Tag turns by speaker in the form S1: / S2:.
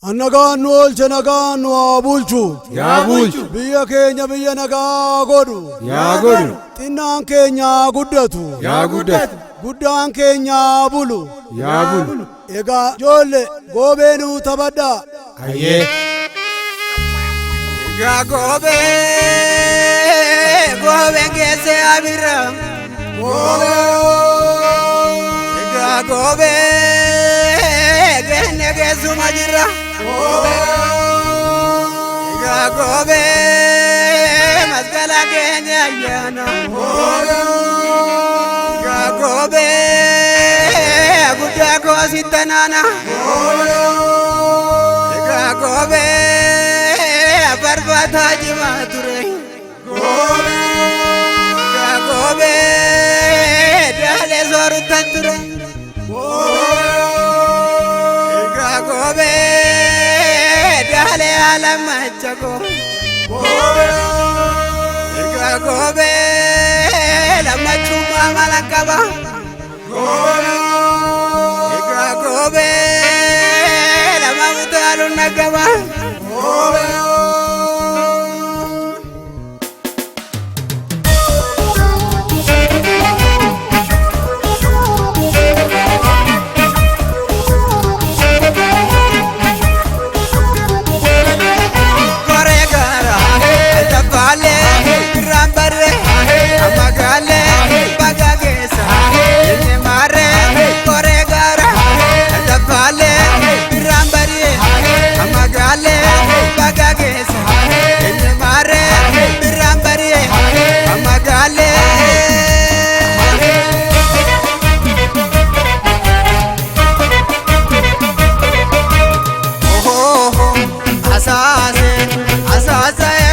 S1: Annagaan nu oolche nagaan nu haa bulchu.
S2: Yaa bulchu.
S1: Biyya keenya biyya nagaa godhu.
S2: Yaa godhu.
S1: Xinnaan keenya guddatu.
S2: Yaa guddatu.
S1: Guddaan keenya bulu.
S2: Yaa bulu.
S1: Egaa ijoollee goobee nu taphadhaa.
S2: Ayyee.
S3: Egaa goobeen geesse abirra. Egaa goobee geenne geessuma jirra. Egaa goobee masqala keenya ayyaana. Egaa goobee guddaa koo sittanaana. Egaa goobee barbaadaa jimaa ture. Egaa goobee daalee sooratan ture. Egaa goobee daalee haala machako. Egaa goobee lammachummaa mala qaba. Egaa goobee lama mutaalu nagaba. Asase